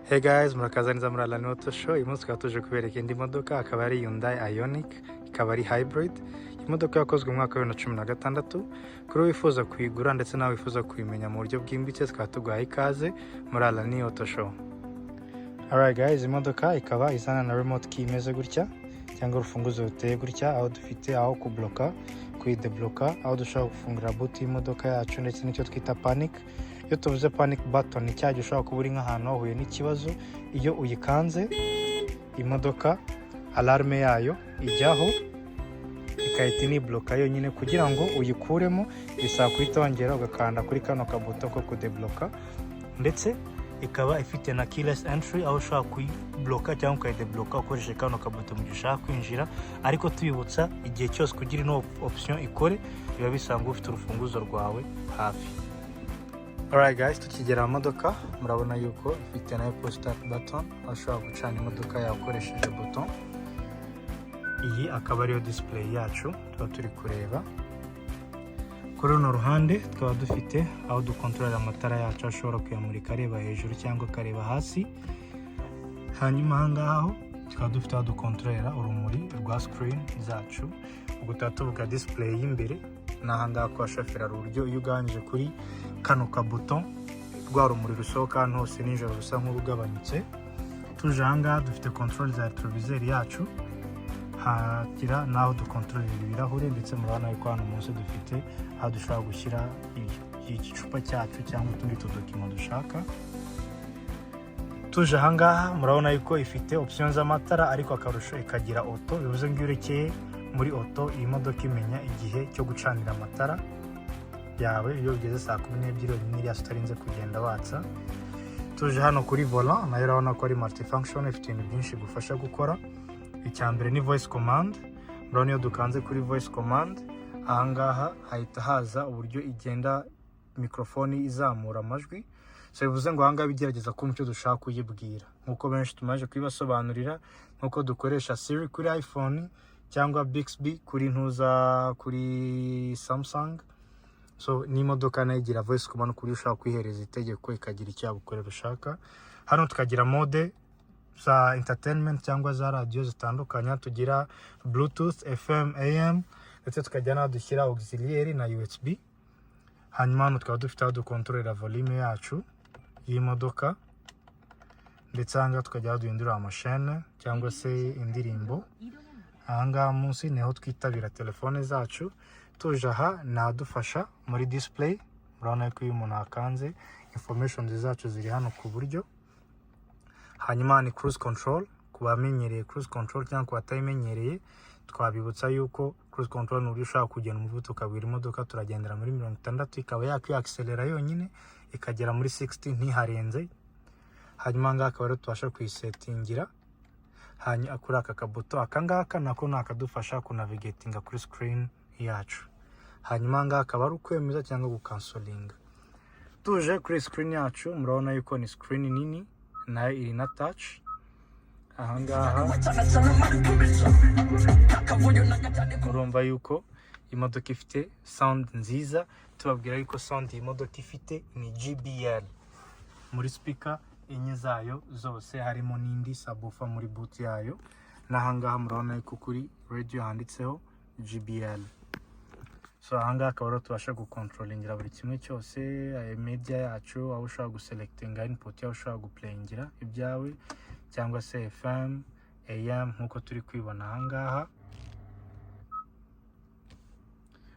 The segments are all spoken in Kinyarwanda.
Hey guys, murakaza neza muri Alani Auto Show. Uyu munsi tukaba tuje kubereka indi modoka, akaba ari Hyundai Ioniq, ikaba ari hybrid. Imodoka yakozwe mu mwaka wa 2016. Kuri wifuza kuyigura ndetse nawe wifuza kuyimenya mu buryo bwimbitse, tukaba tuguhaye ikaze muri Alani Auto Show. Alright guys, imodoka ikaba izana na remote key imeze gutya cyangwa urufunguzo ruteye gutya, aho dufite aho kubloka, kuyidebloka, aho dushobora gufungura boot y'imodoka yacu ndetse n'icyo twita panic. Iyo tuvuze panic button ni cyagiye ushobora kuba uri nk'ahantu wahuye n'ikibazo, iyo uyikanze imodoka alarme yayo ijyaho ikahita inibloka yonyine. Kugira ngo uyikuremo bisaba kuhita wongera ugakanda kuri kano kabuto ko kudebloka, ndetse ikaba ifite na keyless entry, aho ushobora kuyibloka cyangwa ukayidebloka ukoresheje kano kabuto mu gihe ushaka kwinjira. Ariko tubibutsa, igihe cyose kugira ino option ikore biba bisanga ufite urufunguzo rwawe hafi. Alright guys, tukigera mu modoka murabona yuko ifite na push start button, aho ushobora gucana imodoka yawe ukoresheje button. Iyi akaba ariyo display yacu tuba turi kureba. Kuri runo ruhande tukaba dufite aho dukontorera amatara yacu, ashobora kuyamurika areba hejuru cyangwa akareba hasi. Hanyuma ahangaho tukaba dufite aho dukontorera urumuri rwa screen zacu. Ubwo tuba tuvuga display y'imbere, n'ahangaha kwa shoferi ari uburyo iyo ugabanyije kuri kano kabuto rwa rumuri rusohoka ahantu hose nijoro rusa nk'urugabanyutse. Tuje ahangaha dufite control za televiseur yacu, hagira n'aho dukontorera ibirahure, ndetse murabona yuko hano munsi dufite aho dushobora gushyira igicupa cyacu cyangwa utundi tudokima dushaka. Tuje ahangaha murabona yuko ifite option z'amatara, ariko akarusho ikagira auto, bivuze ngo iyo urekeye muri auto iyi modoka imenya igihe cyo gucanira amatara yawe iyo ugeze saa 12 yonyine, iriya utarinze kugenda watsa. Tuje hano kuri volant, nayo urabona ko ari multifunction, ifite ibintu byinshi gufasha gukora. Icya mbere ni voice command, murabona iyo dukanze kuri voice command ahangaha hahita haza uburyo igenda mikrofoni izamura amajwi. So bivuze ngo ahangaha bigerageza kumva icyo dushaka kuyibwira, nk'uko benshi tumaje kubibasobanurira, nk'uko dukoresha Siri kuri iPhone cyangwa Bixby kuri Samsung. So ni imodoka nayo igira voice command kuri ushaka kwihereza itegeko ikagira icyo yagukorera ushaka. Hano tukagira mode za entertainment cyangwa za radio zitandukanye, tugira Bluetooth, FM, AM, ndetse tukajya naho dushyira auxiliary na USB. Hanyuma hano tukaba dufite aho dukontorera volume yacu y'imodoka, ndetse ahangaha tukajya duhindura amashene cyangwa se indirimbo. Ahangaha munsi niho twitabira telefone zacu. Tuje aha nadufasha muri display, murabona ko iyo umuntu akanze information zacu ziri hano ku buryo. Hanyuma ni cruise control, ku bamenyereye cruise control cyangwa ku batayimenyereye twabibutsa yuko cruise control ni uburyo ushaka kugenda umuvuduko ukabwira imodoka turagendera muri 60, ikaba yakwiaccelera yonyine ikagera muri 60 ntiharenze. Hanyuma ngaha akaba rero tubasha kuyisetingira. Hanyuma kuri aka kabuto akangaka nako nakadufasha kunavigatinga kuri screen yacu. Hanyuma ngaha akaba ari ukwemeza cyangwa gucancelinga. Tuje kuri screen yacu murabona yuko ni screen nini, nayo iri na touch. Ahangaha urumva yuko imodoka ifite sound nziza. Tubabwira yuko sound iyi modoka ifite ni JBL muri speaker enye zayo zose, harimo n'indi subwoofer muri boot yayo. N'ahangaha murabona yuko kuri radio handitseho JBL. So ahangaha akaba rero tubasha gukontrolingira buri kimwe cyose, media yacu, aho ushobora guselectinga input yawe, ushobora guplayingira ibyawe cyangwa se FM, AM nk'uko turi kwibona ahangaha.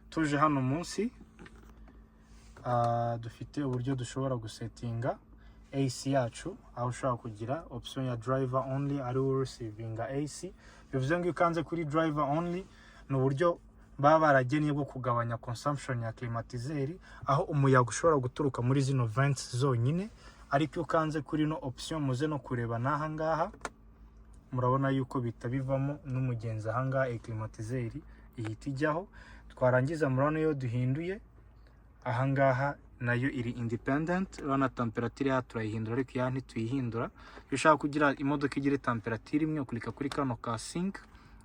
Tuje hano munsi dufite uburyo dushobora gusetinga AC yacu, aho ushobora kugira option ya driver only, ari receiving AC. Bivuze ngo ukanze kuri driver only ni uburyo baba baragennye bwo kugabanya consumption ya climatiseur, aho umuyaga ushobora guturuka muri zino vents zonyine. Ariko ukanze kuri no option muze no kureba n'ahangaha murabona yuko bitabivamo n'umugenzi ahangaha climatiseur ihita ijyaho. Twarangiza murabona yo duhinduye ahangaha nayo iri independent, urabona temperature ya turayihindura, ariko ya ntituyihindura. Iyo ushaka kugira imodoka igire temperature imwe uklika kuri kano ka sync,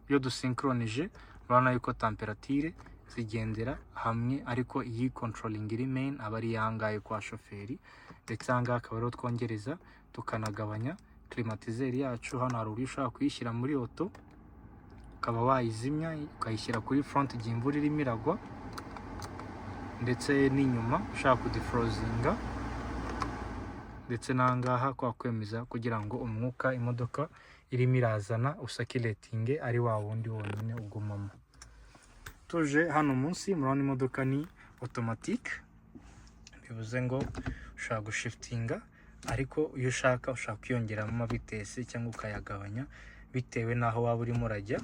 iyo dusynchronije urabona yuko temperature zigendera hamwe, ariko iyi controlling iri main aba ari yangaye kwa shoferi. Ndetse aha ngaha akaba ariho twongereza tukanagabanya climatiseur yacu. Hano hari uburyo ushobora kuyishyira muri auto, ukaba wayizimya ukayishyira kuri front igihe imvura irimo iragwa, ndetse n'inyuma ushaka kudifrozinga, ndetse n'ahangaha kwa kwemeza kugira ngo umwuka imodoka irimo irazana usakiletinge ari wa wundi wonyine ugumamo. Tuje hano munsi murabona imodoka ni automatique, bivuze ngo ushaka gushiftinga, ariko iyo ushaka kwiyongeramo amabitesi cyangwa ukayagabanya bitewe n'aho waba urimo urajya.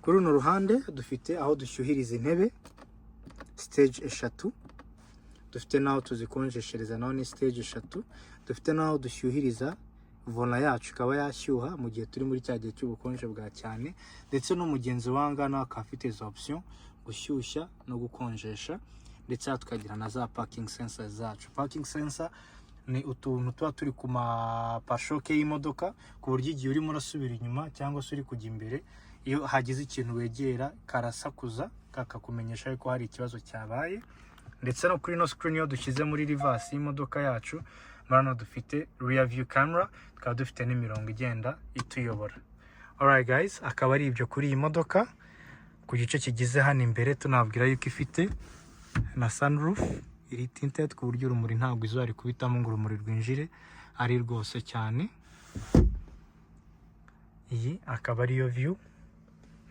Kuri runo ruhande dufite aho dushyuhiriza intebe stage 3, dufite n'aho tuzikonjeshereza naho ni stage 3, dufite n'aho dushyuhiriza vola yacu ikaba yashyuha mu gihe turi muri cya gihe cy'ubukonje bwa cyane, ndetse n'umugenzi wanga nawe akaba afite izo option gushyushya no gukonjesha. Ndetse tukagira na za parking sensors zacu. Parking sensor ni utuntu tuba turi ku mapashoke y'imodoka, ku buryo igihe urimo urasubira inyuma cyangwa se uri kujya imbere, iyo hagize ikintu wegera karasakuza kakakumenyesha yuko hari ikibazo cyabaye. Ndetse no kuri no screen yo dushyize muri reverse y'imodoka yacu, murano dufite rear view camera, tukaba dufite n'imirongo igenda ituyobora. Alright guys, akaba ari ibyo kuri iyi modoka. Ku gice kigize hano imbere tunabwira yuko ifite na sunroof iri tinted, ku buryo urumuri ntabwo izuba rikubitamo ngo urumuri rwinjire ari rwose cyane. Iyi akaba ariyo view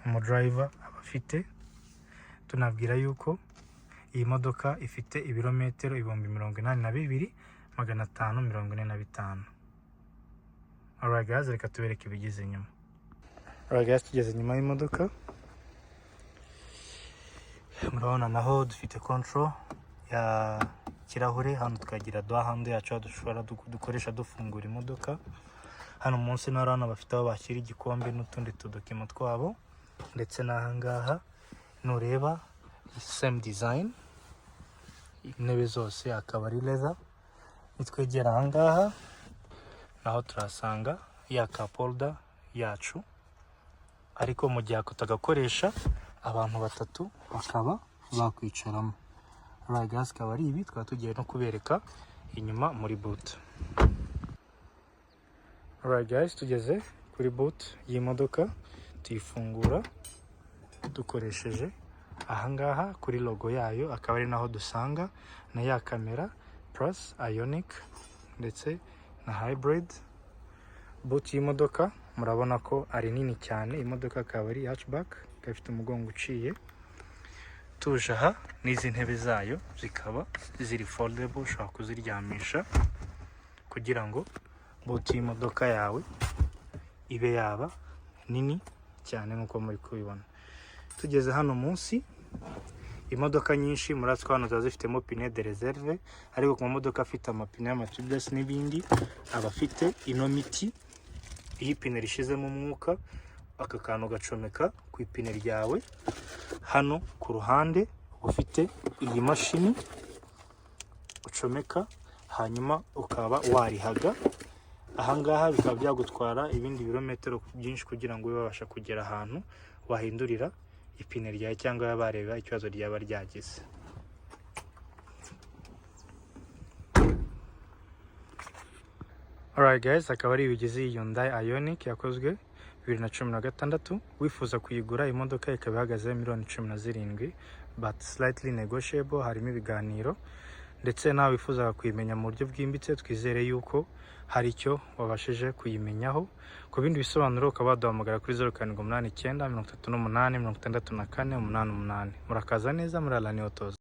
umudriver aba afite. Tunabwira yuko iyi modoka ifite ibirometero 82,545. Alright guys, reka tubereke ibigize inyuma. Alright guys, tugeze inyuma y'imodoka. Murabona naho dufite control ya kirahure, hano tukagira door handle yacu dushobora dukoresha dufungura imodoka. Hano munsi n'arana bafite aho bashyira igikombe n'utundi tudokimo twabo. Ndetse n'ahangaha nureba same design, intebe zose akaba ari leather. Nitwegera ahangaha naho turasanga ya cup holder yacu, ariko mu gihe kutagakoresha abantu batatu bakaba bakwicaramo. Alright guys, akaba ari ibi twaba tugiye no kubereka inyuma muri boot. Alright guys, tugeze kuri boot y'imodoka, tuyifungura dukoresheje ahangaha kuri logo yayo, akaba ari naho dusanga na ya kamera plus ionic ndetse na hybrid. Boot y'imodoka murabona ko ari nini cyane. Imodoka akaba ari hatchback, ifite umugongo uciye. Tuje aha n'izi ntebe zayo zikaba ziri foldable, ushobora kuziryamisha kugira ngo boot y'imodoka yawe ibe yaba nini cyane nk'uko muri kubibona. Tugeze hano munsi, imodoka nyinshi muratse hano ziba zifitemo pine de reserve, ariko ku modoka afite amapine y'amatubeless n'ibindi aba afite ino miti. Iyi pine rishizemo umwuka, aka kantu gacomeka ku ipine ryawe. Hano ku ruhande ufite iyi mashini ucomeka, hanyuma ukaba warihaga. Ahangaha bikaba byagutwara ibindi birometero byinshi kugira ngo ubasha kugera ahantu wahindurira ipine ryawe cyangwa yabareba ikibazo ryaba ryagize. Alright guys, akaba ari ibigize Hyundai Ioniq yakozwe 2016. Wifuza kuyigura imodoka ikaba ihagaze $17,000,000 but slightly negotiable, harimo ibiganiro. Ndetse nawe wifuza kuyimenya mu buryo bwimbitse, twizere yuko hari icyo wabashije kuyimenyaho. Ku bindi bisobanuro ukaba waduhamagara kuri 0789 38 64 88. Murakaza neza muri Alani Autos.